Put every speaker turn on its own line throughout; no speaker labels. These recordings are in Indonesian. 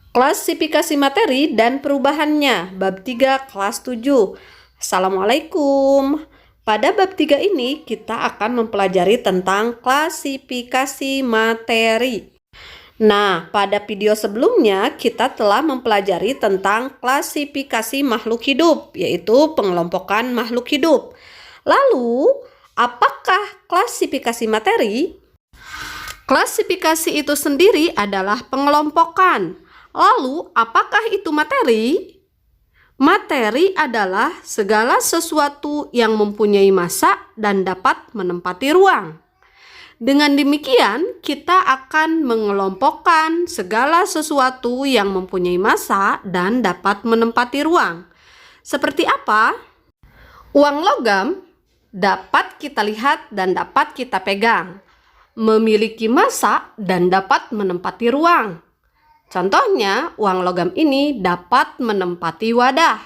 Klasifikasi materi dan perubahannya, bab 3 kelas 7. Assalamualaikum. Pada bab 3 ini kita akan mempelajari tentang klasifikasi materi. Nah, pada video sebelumnya kita telah mempelajari tentang klasifikasi makhluk hidup, yaitu pengelompokan makhluk hidup. Lalu, apakah klasifikasi materi? Klasifikasi itu sendiri adalah pengelompokan. Lalu, apakah itu materi? Materi adalah segala sesuatu yang mempunyai massa dan dapat menempati ruang. Dengan demikian, kita akan mengelompokkan segala sesuatu yang mempunyai massa dan dapat menempati ruang. Seperti apa? Uang logam dapat kita lihat dan dapat kita pegang, memiliki massa dan dapat menempati ruang. Contohnya, uang logam ini dapat menempati wadah,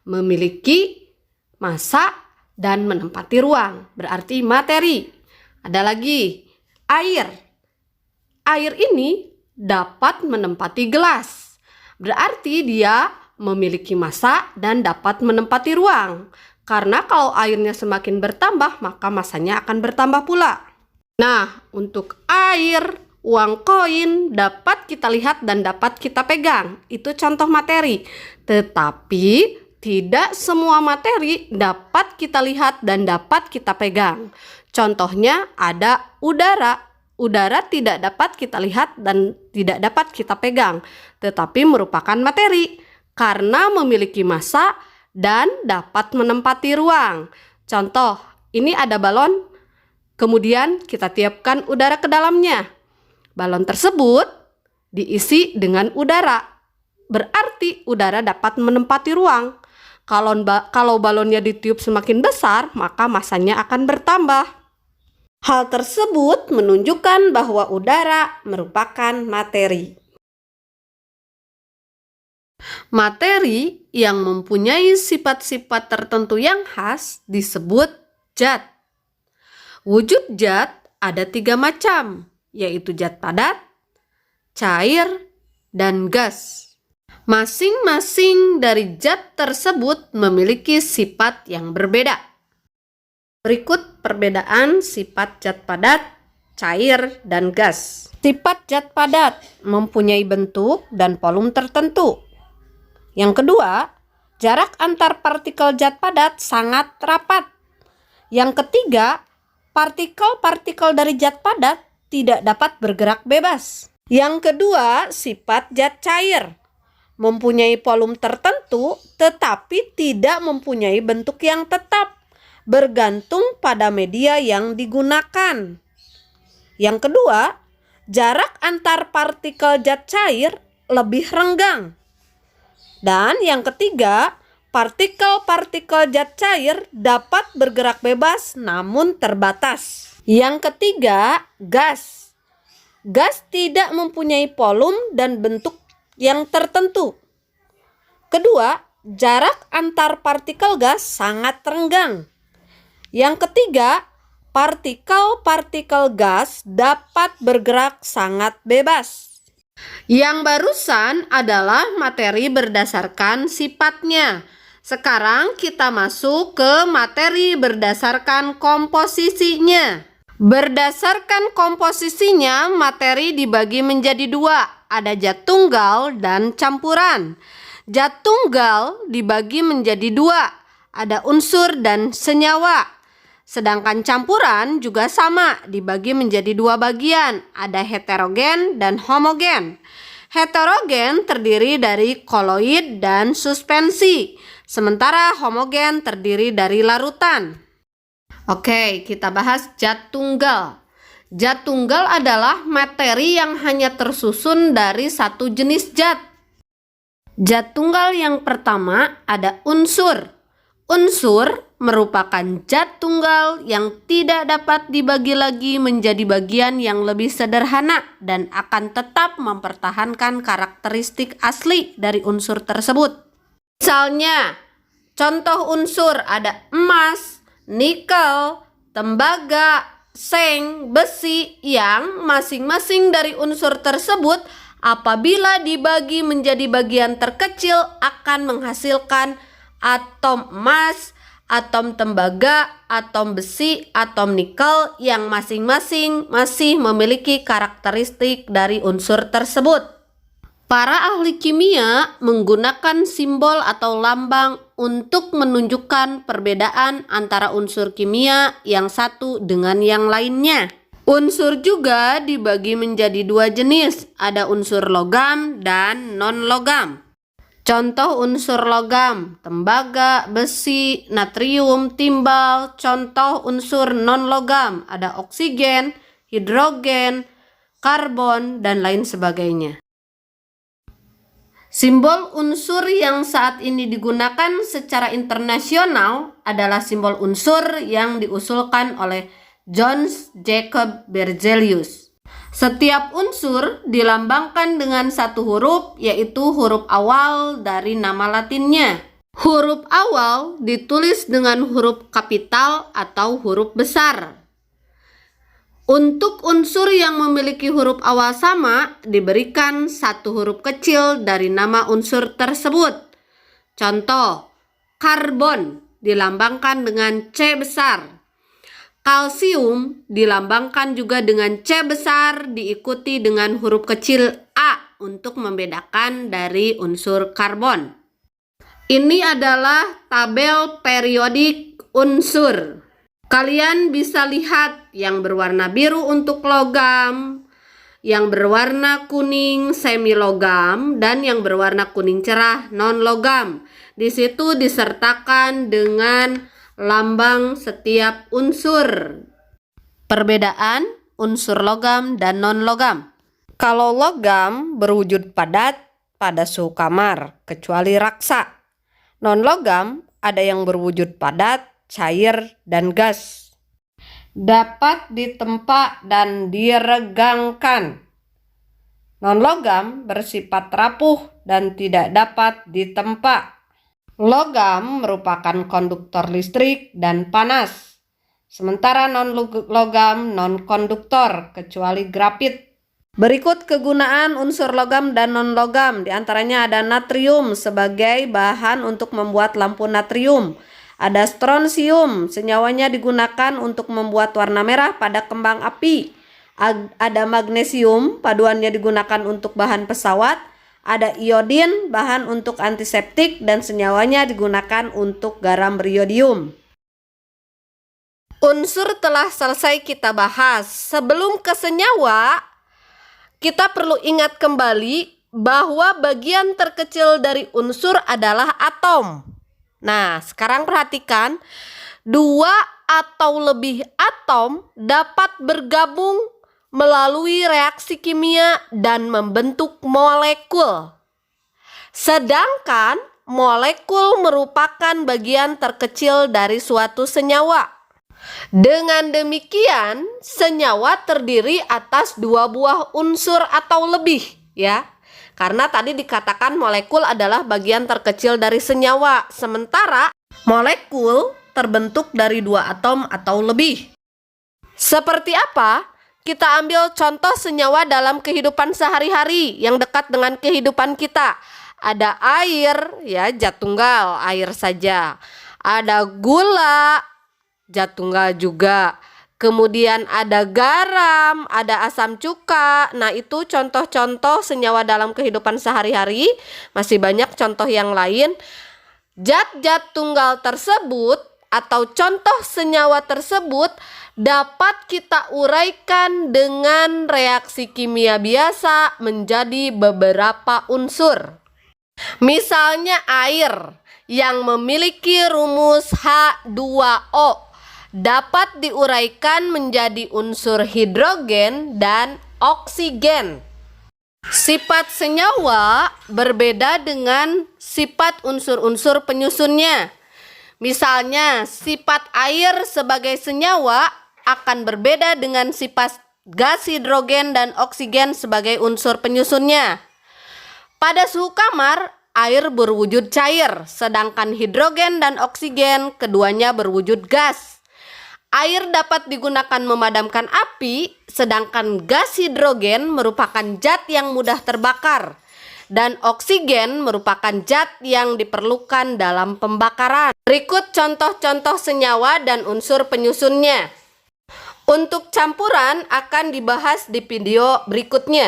memiliki massa dan menempati ruang, berarti materi. Ada lagi, air. Air ini dapat menempati gelas, berarti dia memiliki massa dan dapat menempati ruang. Karena kalau airnya semakin bertambah, maka massanya akan bertambah pula. Nah, untuk air, uang koin dapat kita lihat dan dapat kita pegang. Itu contoh materi. Tetapi tidak semua materi dapat kita lihat dan dapat kita pegang. Contohnya ada udara. Udara tidak dapat kita lihat dan tidak dapat kita pegang, tetapi merupakan materi karena memiliki massa dan dapat menempati ruang. Contoh, ini ada balon, kemudian kita tiupkan udara ke dalamnya. Balon tersebut diisi dengan udara, berarti udara dapat menempati ruang. Kalau balonnya ditiup semakin besar, maka massanya akan bertambah. Hal tersebut menunjukkan bahwa udara merupakan materi. Materi yang mempunyai sifat-sifat tertentu yang khas disebut zat. Wujud zat ada 3 macam, yaitu zat padat, cair, dan gas. Masing-masing dari zat tersebut memiliki sifat yang berbeda. Berikut perbedaan sifat zat padat, cair, dan gas. Sifat zat padat mempunyai bentuk dan volume tertentu. Yang kedua, jarak antar partikel zat padat sangat rapat. Yang ketiga, partikel-partikel dari zat padat tidak dapat bergerak bebas. Yang kedua, sifat zat cair mempunyai volume tertentu tetapi tidak mempunyai bentuk yang tetap, bergantung pada media yang digunakan. Yang kedua, jarak antar partikel zat cair lebih renggang. Dan yang ketiga, partikel-partikel zat cair dapat bergerak bebas namun terbatas. Yang ketiga, gas. Gas tidak mempunyai volume dan bentuk yang tertentu. Kedua, jarak antar partikel gas sangat renggang. Yang ketiga, partikel-partikel gas dapat bergerak sangat bebas. Yang barusan adalah materi berdasarkan sifatnya. Sekarang kita masuk ke materi berdasarkan komposisinya. Berdasarkan komposisinya, materi dibagi menjadi 2. Ada zat tunggal dan campuran. Zat tunggal dibagi menjadi 2. Ada unsur dan senyawa. Sedangkan campuran juga sama, dibagi menjadi 2 bagian, ada heterogen dan homogen. Heterogen terdiri dari koloid dan suspensi, sementara homogen terdiri dari larutan. Oke, kita bahas zat tunggal. Zat tunggal adalah materi yang hanya tersusun dari satu jenis zat. Zat tunggal yang pertama ada unsur. Unsur merupakan zat tunggal yang tidak dapat dibagi lagi menjadi bagian yang lebih sederhana dan akan tetap mempertahankan karakteristik asli dari unsur tersebut. Misalnya, contoh unsur ada emas, nikel, tembaga, seng, besi yang masing-masing dari unsur tersebut Apabila dibagi menjadi bagian terkecil akan menghasilkan atom emas, atom tembaga, atom besi, atom nikel yang masing-masing masih memiliki karakteristik dari unsur tersebut. Para ahli kimia menggunakan simbol atau lambang untuk menunjukkan perbedaan antara unsur kimia yang satu dengan yang lainnya. Unsur juga dibagi menjadi dua jenis, ada unsur logam dan non-logam. Contoh unsur logam, tembaga, besi, natrium, timbal. Contoh unsur non-logam, ada oksigen, hidrogen, karbon, dan lain sebagainya. Simbol unsur yang saat ini digunakan secara internasional adalah simbol unsur yang diusulkan oleh John Jacob Berzelius. Setiap unsur dilambangkan dengan satu huruf, yaitu huruf awal dari nama latinnya. Huruf awal ditulis dengan huruf kapital atau huruf besar. Untuk unsur yang memiliki huruf awal sama, diberikan satu huruf kecil dari nama unsur tersebut. Contoh, karbon dilambangkan dengan C besar. Kalsium dilambangkan juga dengan C besar diikuti dengan huruf kecil A untuk membedakan dari unsur karbon. Ini adalah tabel periodik unsur. Kalian bisa lihat yang berwarna biru untuk logam, yang berwarna kuning semi logam, dan yang berwarna kuning cerah non logam. Di situ disertakan dengan lambang setiap unsur. Perbedaan unsur logam dan non-logam. Kalau logam berwujud padat pada suhu kamar, kecuali raksa. Non-logam ada yang berwujud padat, cair, dan gas. Dapat ditempa dan diregangkan. Non-logam bersifat rapuh dan tidak dapat ditempa. Logam merupakan konduktor listrik dan panas, sementara non-logam non-konduktor kecuali grafit. Berikut kegunaan unsur logam dan non-logam, diantaranya ada natrium sebagai bahan untuk membuat lampu natrium. Ada strontium, senyawanya digunakan untuk membuat warna merah pada kembang api. Ada magnesium, paduannya digunakan untuk bahan pesawat. Ada iodin, bahan untuk antiseptik, dan senyawanya digunakan untuk garam beriodium. Unsur telah selesai kita bahas. Sebelum ke senyawa, kita perlu ingat kembali bahwa bagian terkecil dari unsur adalah atom. Nah, sekarang perhatikan, dua atau lebih atom dapat bergabung melalui reaksi kimia dan membentuk molekul. Sedangkan molekul merupakan bagian terkecil dari suatu senyawa. Dengan demikian, senyawa terdiri atas dua buah unsur atau lebih, ya. Karena tadi dikatakan molekul adalah bagian terkecil dari senyawa, sementara molekul terbentuk dari dua atom atau lebih. Seperti apa? Kita ambil contoh senyawa dalam kehidupan sehari-hari yang dekat dengan kehidupan kita. Ada air, ya, zat tunggal, air saja. Ada gula, zat tunggal juga. Kemudian ada garam, ada asam cuka. Nah, itu contoh-contoh senyawa dalam kehidupan sehari-hari. Masih banyak contoh yang lain. Zat-zat tunggal tersebut atau contoh senyawa tersebut dapat kita uraikan dengan reaksi kimia biasa menjadi beberapa unsur. Misalnya air yang memiliki rumus H2O dapat diuraikan menjadi unsur hidrogen dan oksigen. Sifat senyawa berbeda dengan sifat unsur-unsur penyusunnya. Misalnya, sifat air sebagai senyawa akan berbeda dengan sifat gas hidrogen dan oksigen sebagai unsur penyusunnya. Pada suhu kamar, air berwujud cair, sedangkan hidrogen dan oksigen keduanya berwujud gas. Air dapat digunakan memadamkan api, sedangkan gas hidrogen merupakan zat yang mudah terbakar, dan oksigen merupakan zat yang diperlukan dalam pembakaran. Berikut contoh-contoh senyawa dan unsur penyusunnya. Untuk campuran akan dibahas di video berikutnya.